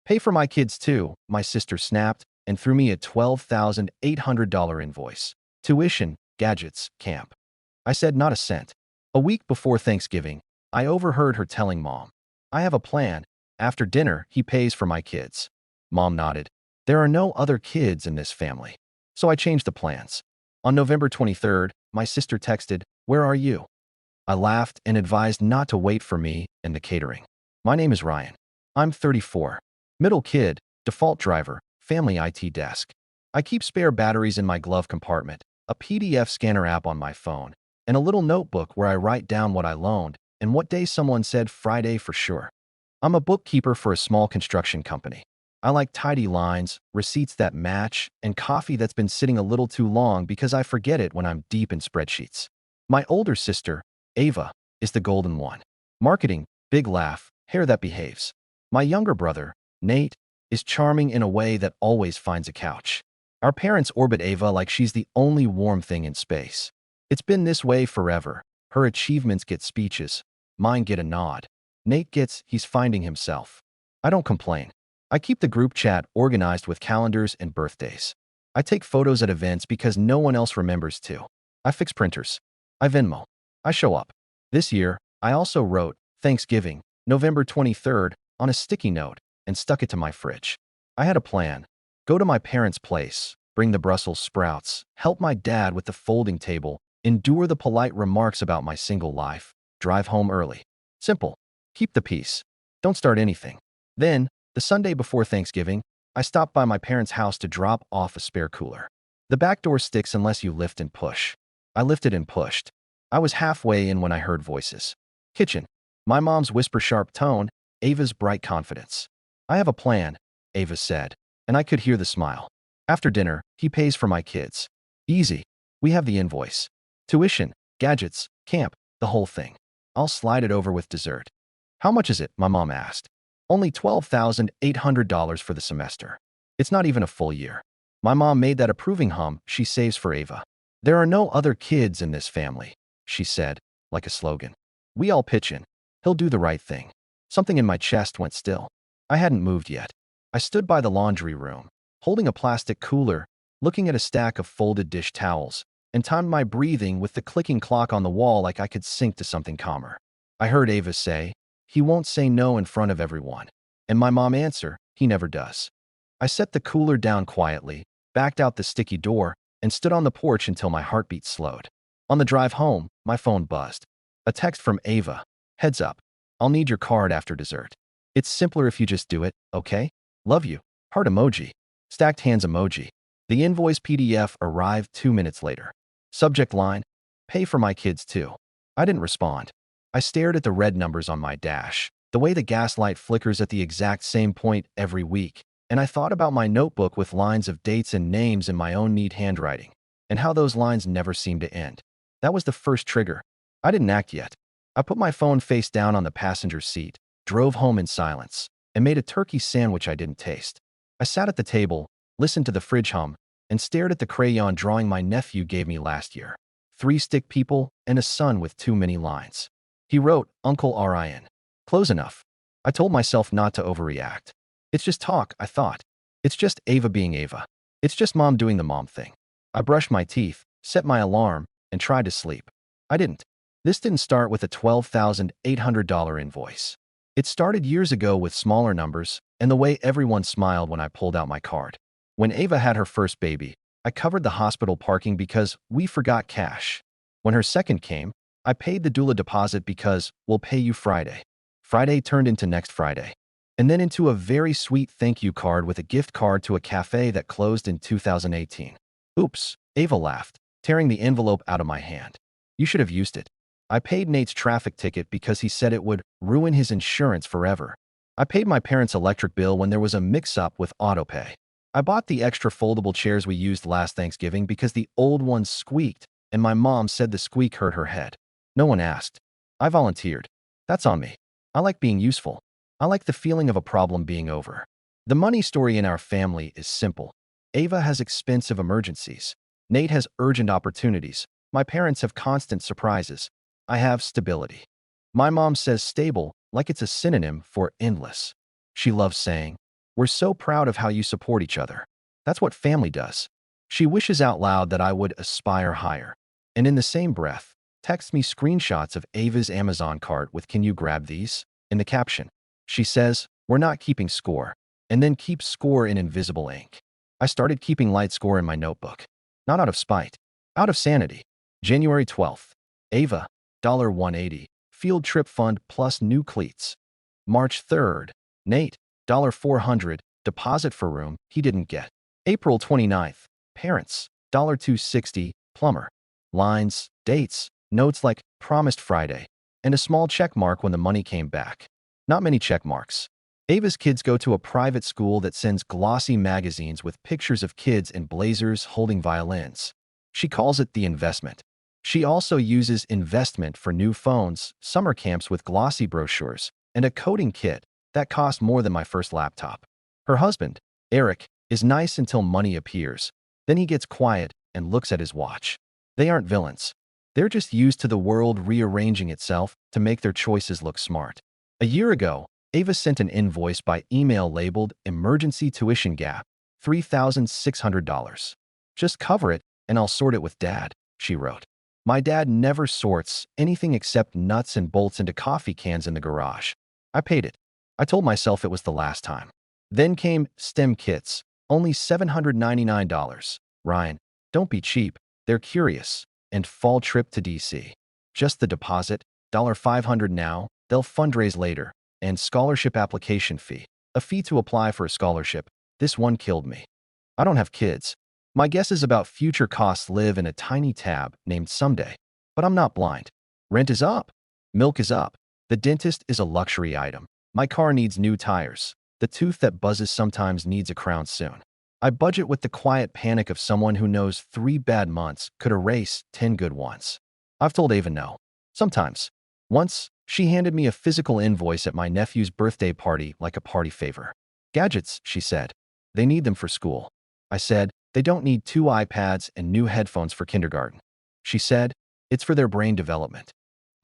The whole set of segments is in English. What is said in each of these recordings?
Pay for my kids too, my sister snapped and threw me a $12,800 invoice. Tuition, gadgets, camp. I said not a cent. A week before Thanksgiving, I overheard her telling Mom, I have a plan. After dinner, he pays for my kids. Mom nodded. There are no other kids in this family. So I changed the plans. On November 23rd, my sister texted, "Where are you?" I laughed and advised not to wait for me in the catering. My name is Ryan. I'm 34. Middle kid, default driver, family IT desk. I keep spare batteries in my glove compartment, a PDF scanner app on my phone, and a little notebook where I write down what I loaned and what day someone said Friday for sure. I'm a bookkeeper for a small construction company. I like tidy lines, receipts that match, and coffee that's been sitting a little too long because I forget it when I'm deep in spreadsheets. My older sister, Ava, is the golden one. Marketing, big laugh, hair that behaves. My younger brother, Nate, is charming in a way that always finds a couch. Our parents orbit Ava like she's the only warm thing in space. It's been this way forever. Her achievements get speeches. Mine get a nod. Nate gets, he's finding himself. I don't complain. I keep the group chat organized with calendars and birthdays. I take photos at events because no one else remembers to. I fix printers. I Venmo. I show up. This year, I also wrote Thanksgiving, November 23rd, on a sticky note and stuck it to my fridge. I had a plan. Go to my parents' place, bring the Brussels sprouts, help my dad with the folding table, endure the polite remarks about my single life, drive home early. Simple. Keep the peace. Don't start anything. Then, the Sunday before Thanksgiving, I stopped by my parents' house to drop off a spare cooler. The back door sticks unless you lift and push. I lifted and pushed. I was halfway in when I heard voices. Kitchen. My mom's whisper-sharp tone, Ava's bright confidence. I have a plan, Ava said, and I could hear the smile. After dinner, he pays for my kids. Easy. We have the invoice. Tuition, gadgets, camp, the whole thing. I'll slide it over with dessert. How much is it? My mom asked. Only $12,800 for the semester. It's not even a full year. My mom made that approving hum she saves for Ava. There are no other kids in this family, she said, like a slogan. We all pitch in. He'll do the right thing. Something in my chest went still. I hadn't moved yet. I stood by the laundry room, holding a plastic cooler, looking at a stack of folded dish towels, and timed my breathing with the clicking clock on the wall like I could sync to something calmer. I heard Ava say, "He won't say no in front of everyone." And my mom answer, "He never does." I set the cooler down quietly, backed out the sticky door, and stood on the porch until my heartbeat slowed. On the drive home, my phone buzzed. A text from Ava. Heads up. I'll need your card after dessert. It's simpler if you just do it, okay? Love you. Heart emoji. Stacked hands emoji. The invoice PDF arrived 2 minutes later. Subject line, pay for my kids too. I didn't respond. I stared at the red numbers on my dash, the way the gas light flickers at the exact same point every week, and I thought about my notebook with lines of dates and names in my own neat handwriting, and how those lines never seem to end. That was the first trigger. I didn't act yet. I put my phone face down on the passenger seat, drove home in silence, and made a turkey sandwich I didn't taste. I sat at the table, listened to the fridge hum, and stared at the crayon drawing my nephew gave me last year. 3 stick people and a son with too many lines. He wrote, Uncle Ryan. Close enough. I told myself not to overreact. It's just talk, I thought. It's just Ava being Ava. It's just mom doing the mom thing. I brushed my teeth, set my alarm, and tried to sleep. I didn't. This didn't start with a $12,800 invoice. It started years ago with smaller numbers and the way everyone smiled when I pulled out my card. When Ava had her first baby, I covered the hospital parking because we forgot cash. When her second came, I paid the doula deposit because we'll pay you Friday. Friday turned into next Friday, and then into a very sweet thank you card with a gift card to a cafe that closed in 2018. Oops, Ava laughed, tearing the envelope out of my hand. You should have used it. I paid Nate's traffic ticket because he said it would ruin his insurance forever. I paid my parents' electric bill when there was a mix-up with autopay. I bought the extra foldable chairs we used last Thanksgiving because the old ones squeaked, and my mom said the squeak hurt her head. No one asked. I volunteered. That's on me. I like being useful. I like the feeling of a problem being over. The money story in our family is simple. Ava has expensive emergencies. Nate has urgent opportunities. My parents have constant surprises. I have stability. My mom says stable like it's a synonym for endless. She loves saying, We're so proud of how you support each other. That's what family does. She wishes out loud that I would aspire higher. And in the same breath, texts me screenshots of Ava's Amazon cart with "Can you grab these?" in the caption. She says, "We're not keeping score," and then keeps score in invisible ink. I started keeping light score in my notebook. Not out of spite, out of sanity. January 12th. Ava, $180. Field trip fund plus new cleats. March 3rd. Nate, $400. Deposit for room he didn't get. April 29th. Parents, $260. Plumber. Lines, dates, notes like "promised Friday," and a small check mark when the money came back. Not many check marks. Ava's kids go to a private school that sends glossy magazines with pictures of kids in blazers holding violins. She calls it the investment. She also uses investment for new phones, summer camps with glossy brochures, and a coding kit that cost more than my first laptop. Her husband, Eric, is nice until money appears. Then he gets quiet and looks at his watch. They aren't villains. They're just used to the world rearranging itself to make their choices look smart. A year ago, Ava sent an invoice by email labeled "Emergency Tuition Gap, $3,600. Just cover it and I'll sort it with Dad," she wrote. My dad never sorts anything except nuts and bolts into coffee cans in the garage. I paid it. I told myself it was the last time. Then came STEM kits, only $799. Ryan, don't be cheap. They're curious. And fall trip to DC. Just the deposit, $500 now, they'll fundraise later. And scholarship application fee. A fee to apply for a scholarship. This one killed me. I don't have kids. My guesses about future costs live in a tiny tab named Someday. But I'm not blind. Rent is up. Milk is up. The dentist is a luxury item. My car needs new tires. The tooth that buzzes sometimes needs a crown soon. I budget with the quiet panic of someone who knows 3 bad months could erase 10 good ones. I've told Ava no. Sometimes. Once, she handed me a physical invoice at my nephew's birthday party like a party favor. "Gadgets," she said. "They need them for school." I said, "They don't need 2 iPads and new headphones for kindergarten." She said, "It's for their brain development."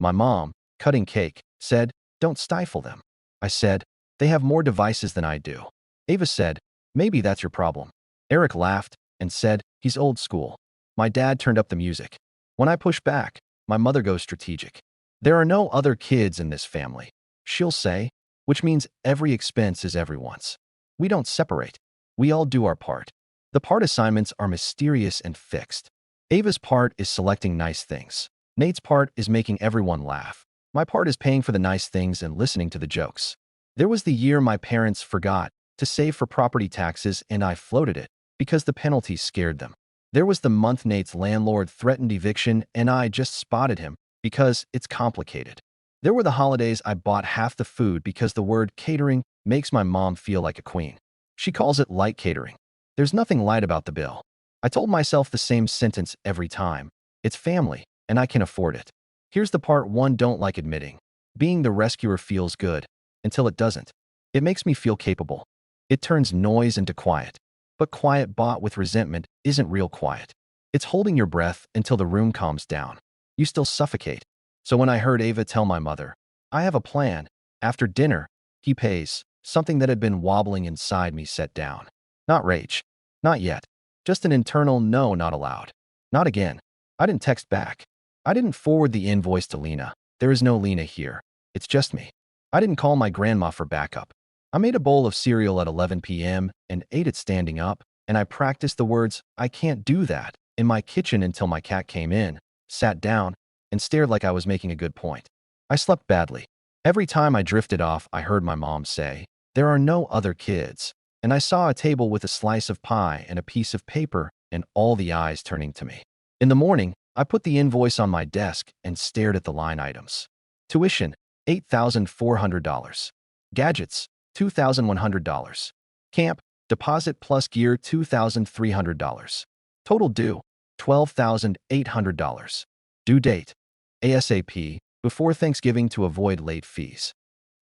My mom, cutting cake, said, "Don't stifle them." I said, "They have more devices than I do." Ava said, "Maybe that's your problem." Eric laughed and said, "He's old school." My dad turned up the music. When I push back, my mother goes strategic. "There are no other kids in this family," she'll say, which means every expense is everyone's. We don't separate. We all do our part. The part assignments are mysterious and fixed. Ava's part is selecting nice things. Nate's part is making everyone laugh. My part is paying for the nice things and listening to the jokes. There was the year my parents forgot to save for property taxes and I floated it because the penalties scared them. There was the month Nate's landlord threatened eviction and I just spotted him because it's complicated. There were the holidays I bought half the food because the word catering makes my mom feel like a queen. She calls it light catering. There's nothing light about the bill. I told myself the same sentence every time. It's family, and I can afford it. Here's the part one don't like admitting. Being the rescuer feels good, until it doesn't. It makes me feel capable. It turns noise into quiet. But quiet bought with resentment isn't real quiet. It's holding your breath until the room calms down. You still suffocate. So when I heard Ava tell my mother, "I have a plan. After dinner, he pays," something that had been wobbling inside me set down. Not rage. Not yet. Just an internal no, not allowed. Not again. I didn't text back. I didn't forward the invoice to Lena. There is no Lena here. It's just me. I didn't call my grandma for backup. I made a bowl of cereal at 11 p.m. and ate it standing up, and I practiced the words, "I can't do that," in my kitchen until my cat came in, sat down, and stared like I was making a good point. I slept badly. Every time I drifted off, I heard my mom say, "There are no other kids." And I saw a table with a slice of pie and a piece of paper and all the eyes turning to me. In the morning, I put the invoice on my desk and stared at the line items. Tuition, $8,400. Gadgets, $2,100. Camp, deposit plus gear, $2,300. Total due, $12,800. Due date, ASAP, before Thanksgiving to avoid late fees.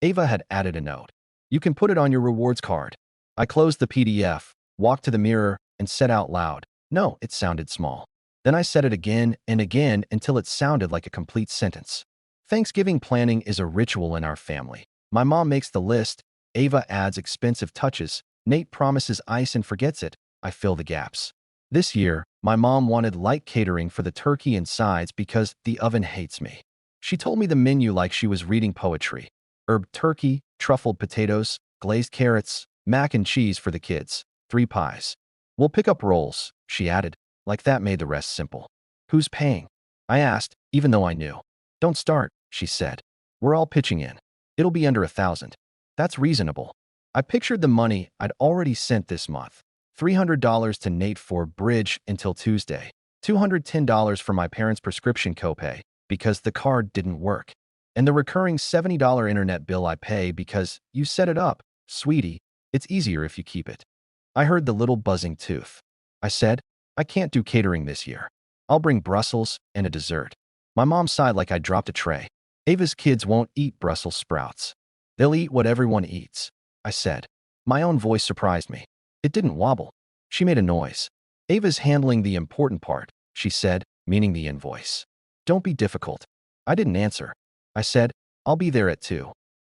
Ava had added a note. "You can put it on your rewards card." I closed the PDF, walked to the mirror, and said out loud, "No," it sounded small. Then I said it again and again until it sounded like a complete sentence. Thanksgiving planning is a ritual in our family. My mom makes the list, Ava adds expensive touches, Nate promises ice and forgets it. I fill the gaps. This year, my mom wanted light catering for the turkey and sides because the oven hates me. She told me the menu like she was reading poetry. Herb turkey, truffled potatoes, glazed carrots, mac and cheese for the kids, 3 pies. We'll pick up rolls, she added, like that made the rest simple. Who's paying? I asked, even though I knew. Don't start, she said. We're all pitching in. It'll be under 1,000. That's reasonable. I pictured the money I'd already sent this month. $300 to Nate for bridge until Tuesday. $210 for my parents' prescription copay because the card didn't work. And the recurring $70 internet bill I pay because you set it up. Sweetie, it's easier if you keep it. I heard the little buzzing tooth. I said, I can't do catering this year. I'll bring Brussels and a dessert. My mom sighed like I dropped a tray. Ava's kids won't eat Brussels sprouts. They'll eat what everyone eats, I said. My own voice surprised me. It didn't wobble. She made a noise. Ava's handling the important part, she said, meaning the invoice. Don't be difficult. I didn't answer. I said, I'll be there at 2.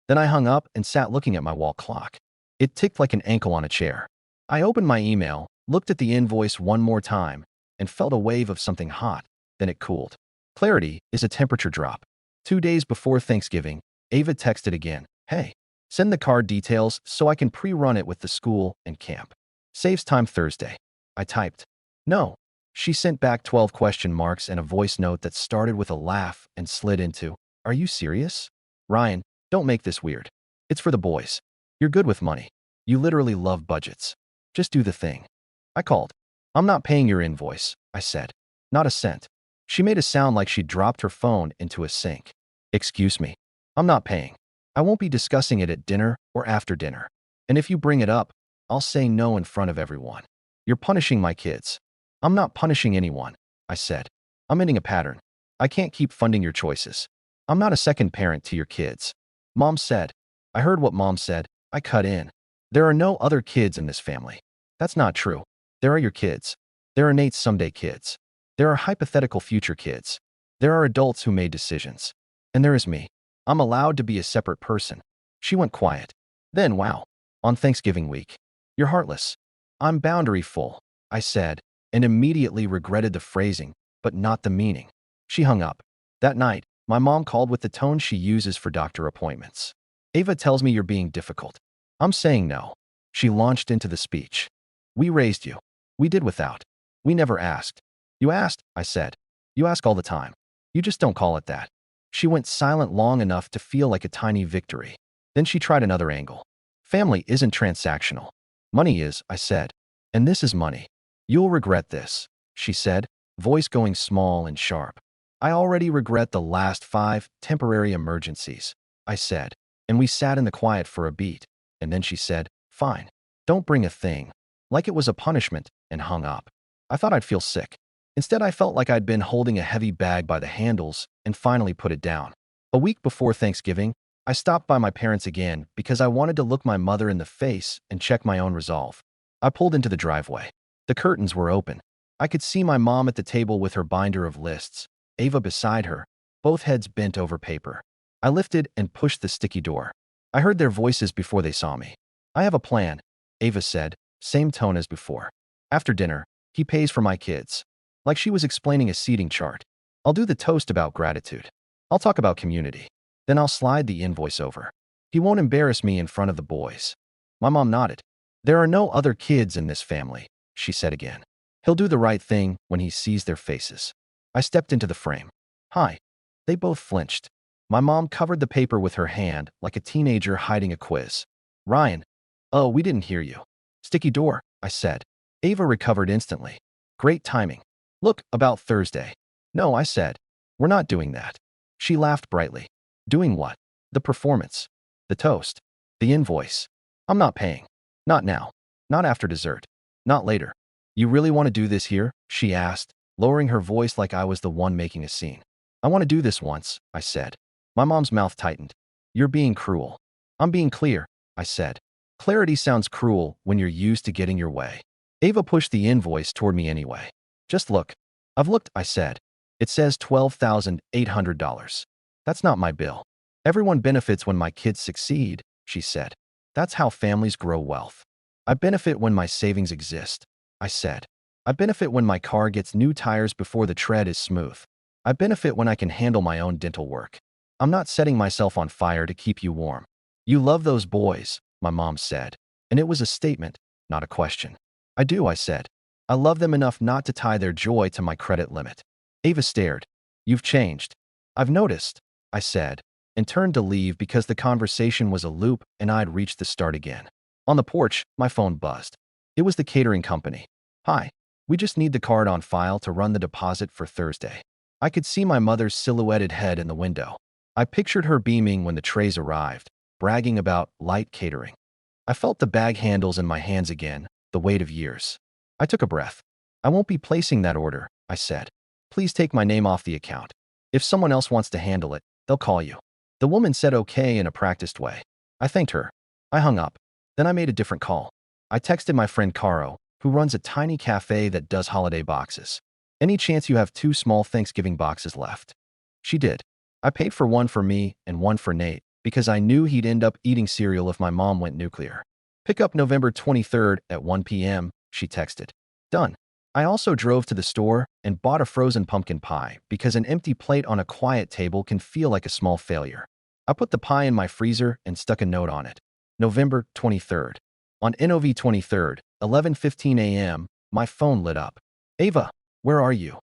Then I hung up and sat looking at my wall clock. It ticked like an ankle on a chair. I opened my email, looked at the invoice one more time, and felt a wave of something hot. Then it cooled. Clarity is a temperature drop. 2 days before Thanksgiving, Ava texted again. Hey, send the card details so I can pre-run it with the school and camp. Saves time Thursday. I typed. No. She sent back 12 question marks and a voice note that started with a laugh and slid into, Are you serious? Ryan, don't make this weird. It's for the boys. You're good with money. You literally love budgets. Just do the thing. I called. I'm not paying your invoice, I said. Not a cent. She made a sound like she'd dropped her phone into a sink. Excuse me. I'm not paying. I won't be discussing it at dinner or after dinner. And if you bring it up, I'll say no in front of everyone. You're punishing my kids. I'm not punishing anyone, I said. I'm ending a pattern. I can't keep funding your choices. I'm not a second parent to your kids. Mom said. I heard what Mom said. I cut in. There are no other kids in this family. That's not true. There are your kids. There are Nate's someday kids. There are hypothetical future kids. There are adults who made decisions. And there is me. I'm allowed to be a separate person. She went quiet. Then, wow. On Thanksgiving week. You're heartless. I'm boundary full, I said, and immediately regretted the phrasing, but not the meaning. She hung up. That night, my mom called with the tone she uses for doctor appointments. Ava tells me you're being difficult. I'm saying no. She launched into the speech. We raised you. We did without. We never asked. You asked, I said. You ask all the time. You just don't call it that. She went silent long enough to feel like a tiny victory. Then she tried another angle. Family isn't transactional. Money is, I said. And this is money. You'll regret this, she said, voice going small and sharp. I already regret the last 5 temporary emergencies, I said. And we sat in the quiet for a beat. And then she said, fine. Don't bring a thing. Like it was a punishment, and hung up. I thought I'd feel sick. Instead, I felt like I'd been holding a heavy bag by the handles and finally put it down. A week before Thanksgiving, I stopped by my parents again because I wanted to look my mother in the face and check my own resolve. I pulled into the driveway. The curtains were open. I could see my mom at the table with her binder of lists, Ava beside her, both heads bent over paper. I lifted and pushed the sticky door. I heard their voices before they saw me. I have a plan, Ava said, same tone as before. After dinner, he pays for my kids. Like she was explaining a seating chart. I'll do the toast about gratitude. I'll talk about community. Then I'll slide the invoice over. He won't embarrass me in front of the boys. My mom nodded. There are no other kids in this family, she said again. He'll do the right thing when he sees their faces. I stepped into the frame. Hi. They both flinched. My mom covered the paper with her hand like a teenager hiding a quiz. Ryan. Oh, we didn't hear you. Sticky door, I said. Ava recovered instantly. Great timing. Look, about Thursday. No, I said. We're not doing that. She laughed brightly. Doing what? The performance. The toast. The invoice. I'm not paying. Not now. Not after dessert. Not later. You really want to do this here? She asked, lowering her voice like I was the one making a scene. I want to do this once, I said. My mom's mouth tightened. You're being cruel. I'm being clear, I said. Clarity sounds cruel when you're used to getting your way. Ava pushed the invoice toward me anyway. Just look. I've looked, I said. It says $12,800. That's not my bill. Everyone benefits when my kids succeed, she said. That's how families grow wealth. I benefit when my savings exist, I said. I benefit when my car gets new tires before the tread is smooth. I benefit when I can handle my own dental work. I'm not setting myself on fire to keep you warm. You love those boys, my mom said. And it was a statement, not a question. I do, I said. I love them enough not to tie their joy to my credit limit. Ava stared. You've changed. I've noticed, I said, and turned to leave because the conversation was a loop and I'd reached the start again. On the porch, my phone buzzed. It was the catering company. Hi, we just need the card on file to run the deposit for Thursday. I could see my mother's silhouetted head in the window. I pictured her beaming when the trays arrived, bragging about light catering. I felt the bag handles in my hands again, the weight of years. I took a breath. I won't be placing that order, I said. Please take my name off the account. If someone else wants to handle it, they'll call you. The woman said okay in a practiced way. I thanked her. I hung up. Then I made a different call. I texted my friend Caro, who runs a tiny cafe that does holiday boxes. Any chance you have 2 small Thanksgiving boxes left? She did. I paid for one for me and one for Nate because I knew he'd end up eating cereal if my mom went nuclear. Pick up November 23rd at 1 p.m., she texted. Done. I also drove to the store and bought a frozen pumpkin pie because an empty plate on a quiet table can feel like a small failure. I put the pie in my freezer and stuck a note on it. November 23rd. On NOV 23rd, 11:15 a.m., my phone lit up. Ava, where are you?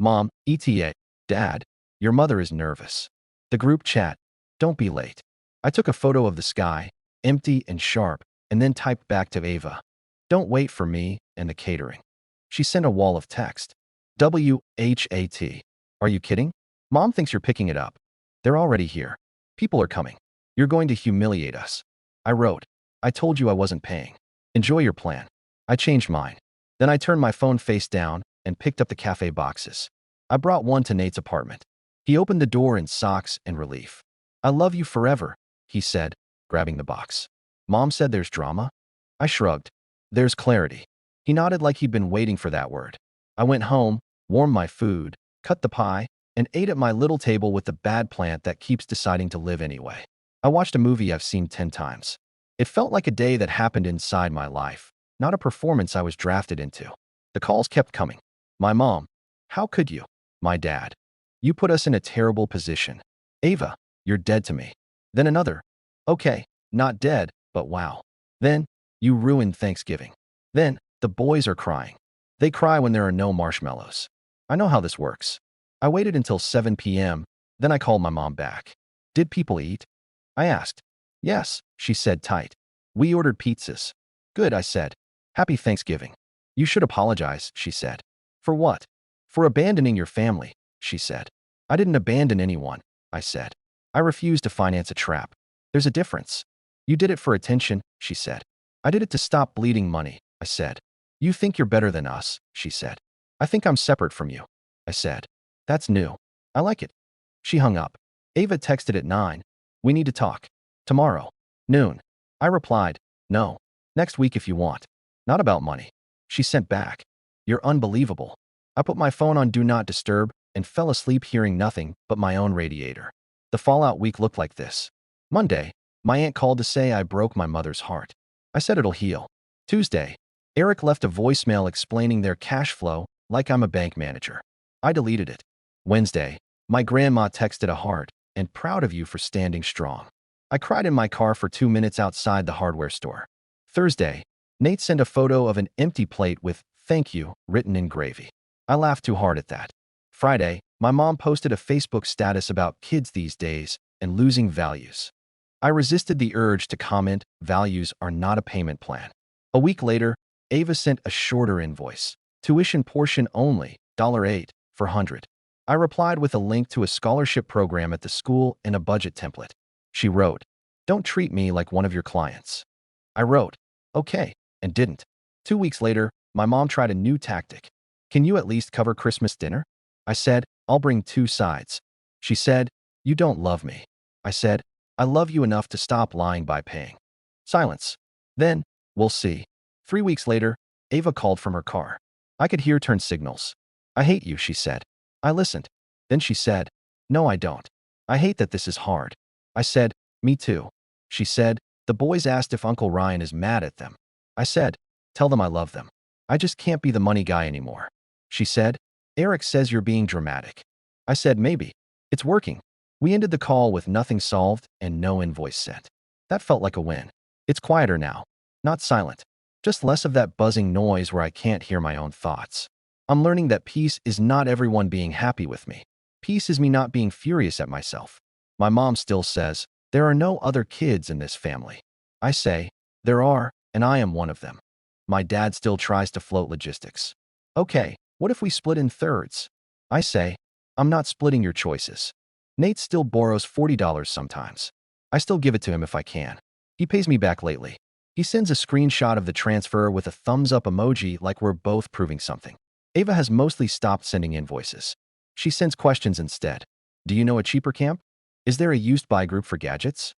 Mom, ETA. Dad, your mother is nervous. The group chat. Don't be late. I took a photo of the sky, empty and sharp, and then typed back to Ava. Don't wait for me and the catering. She sent a wall of text. WHAT. Are you kidding? Mom thinks you're picking it up. They're already here. People are coming. You're going to humiliate us. I wrote. I told you I wasn't paying. Enjoy your plan. I changed mine. Then I turned my phone face down and picked up the cafe boxes. I brought one to Nate's apartment. He opened the door in socks and relief. I love you forever, he said, grabbing the box. Mom said there's drama? I shrugged. There's clarity. He nodded like he'd been waiting for that word. I went home, warmed my food, cut the pie, and ate at my little table with the bad plant that keeps deciding to live anyway. I watched a movie I've seen 10 times. It felt like a day that happened inside my life, not a performance I was drafted into. The calls kept coming. My mom. How could you? My dad. You put us in a terrible position. Ava, you're dead to me. Then another. Okay, not dead, but wow. Then, you ruined Thanksgiving. Then, the boys are crying. They cry when there are no marshmallows. I know how this works. I waited until 7 p.m., then I called my mom back. Did people eat? I asked. Yes, she said tight. We ordered pizzas. Good, I said. Happy Thanksgiving. You should apologize, she said. For what? For abandoning your family, she said. I didn't abandon anyone, I said. I refused to finance a trap. There's a difference. You did it for attention, she said. I did it to stop bleeding money, I said. You think you're better than us, she said. I think I'm separate from you, I said. That's new. I like it. She hung up. Ava texted at 9. We need to talk. Tomorrow. Noon. I replied, no. Next week if you want. Not about money. She sent back. You're unbelievable. I put my phone on Do Not Disturb and fell asleep hearing nothing but my own radiator. The fallout week looked like this. Monday, my aunt called to say I broke my mother's heart. I said it'll heal. Tuesday, Eric left a voicemail explaining their cash flow like I'm a bank manager. I deleted it. Wednesday, my grandma texted a heart and proud of you for standing strong. I cried in my car for 2 minutes outside the hardware store. Thursday, Nate sent a photo of an empty plate with thank you written in gravy. I laughed too hard at that. Friday, my mom posted a Facebook status about kids these days and losing values. I resisted the urge to comment, values are not a payment plan. A week later, Ava sent a shorter invoice. Tuition portion only, $8 for 100. I replied with a link to a scholarship program at the school and a budget template. She wrote, don't treat me like one of your clients. I wrote, okay, and didn't. 2 weeks later, my mom tried a new tactic. Can you at least cover Christmas dinner? I said, I'll bring 2 sides. She said, you don't love me. I said, I love you enough to stop lying by paying. Silence. Then, we'll see. 3 weeks later, Ava called from her car. I could hear turn signals. I hate you, she said. I listened. Then she said, no, I don't. I hate that this is hard. I said, me too. She said, the boys asked if Uncle Ryan is mad at them. I said, tell them I love them. I just can't be the money guy anymore. She said, Eric says you're being dramatic. I said, maybe. It's working. We ended the call with nothing solved and no invoice sent. That felt like a win. It's quieter now. Not silent. Just less of that buzzing noise where I can't hear my own thoughts. I'm learning that peace is not everyone being happy with me. Peace is me not being furious at myself. My mom still says, there are no other kids in this family. I say, there are, and I am one of them. My dad still tries to float logistics. Okay, what if we split in thirds? I say, I'm not splitting your choices. Nate still borrows $40 sometimes. I still give it to him if I can. He pays me back lately. He sends a screenshot of the transfer with a thumbs up emoji like we're both proving something. Ava has mostly stopped sending invoices. She sends questions instead. Do you know a cheaper camp? Is there a used buy group for gadgets?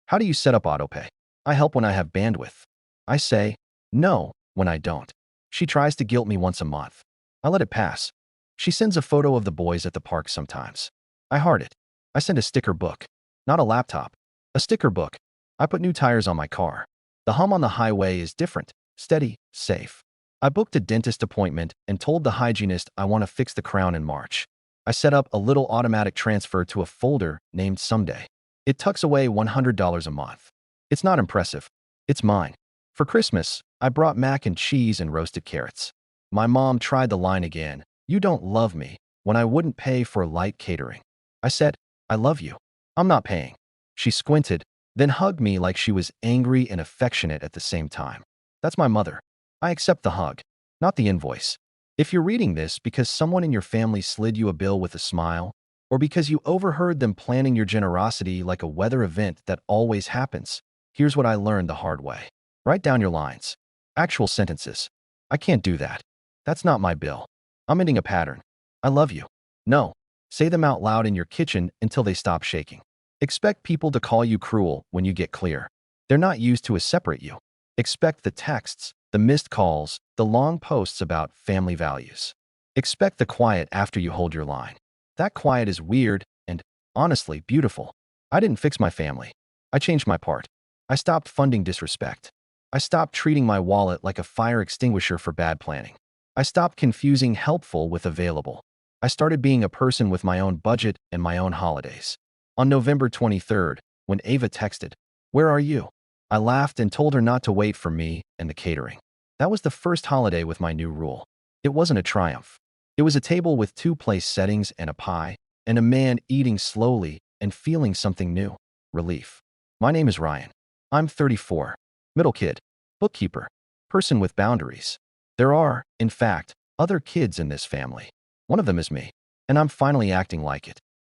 How do you set up autopay? I help when I have bandwidth. I say, no, when I don't. She tries to guilt me once a month. I let it pass. She sends a photo of the boys at the park sometimes. I heart it. I send a sticker book. Not a laptop. A sticker book. I put new tires on my car. The hum on the highway is different, steady, safe. I booked a dentist appointment and told the hygienist I want to fix the crown in March. I set up a little automatic transfer to a folder named Someday. It tucks away $100 a month. It's not impressive. It's mine. For Christmas, I brought mac and cheese and roasted carrots. My mom tried the line again, you don't love me, when I wouldn't pay for light catering. I said, I love you. I'm not paying. She squinted, then hugged me like she was angry and affectionate at the same time. That's my mother. I accept the hug, not the invoice. If you're reading this because someone in your family slid you a bill with a smile, or because you overheard them planning your generosity like a weather event that always happens, here's what I learned the hard way. Write down your lines. Actual sentences. I can't do that. That's not my bill. I'm ending a pattern. I love you. No. Say them out loud in your kitchen until they stop shaking. Expect people to call you cruel when you get clear. They're not used to separate you. Expect the texts, the missed calls, the long posts about family values. Expect the quiet after you hold your line. That quiet is weird and, honestly, beautiful. I didn't fix my family. I changed my part. I stopped funding disrespect. I stopped treating my wallet like a fire extinguisher for bad planning. I stopped confusing helpful with available. I started being a person with my own budget and my own holidays. On November 23rd, when Ava texted, "Where are you?" I laughed and told her not to wait for me and the catering. That was the first holiday with my new rule. It wasn't a triumph. It was a table with 2 place settings and a pie, and a man eating slowly and feeling something new. Relief. My name is Ryan. I'm 34. Middle kid. Bookkeeper. Person with boundaries. There are, in fact, other kids in this family. One of them is me, and I'm finally acting like it.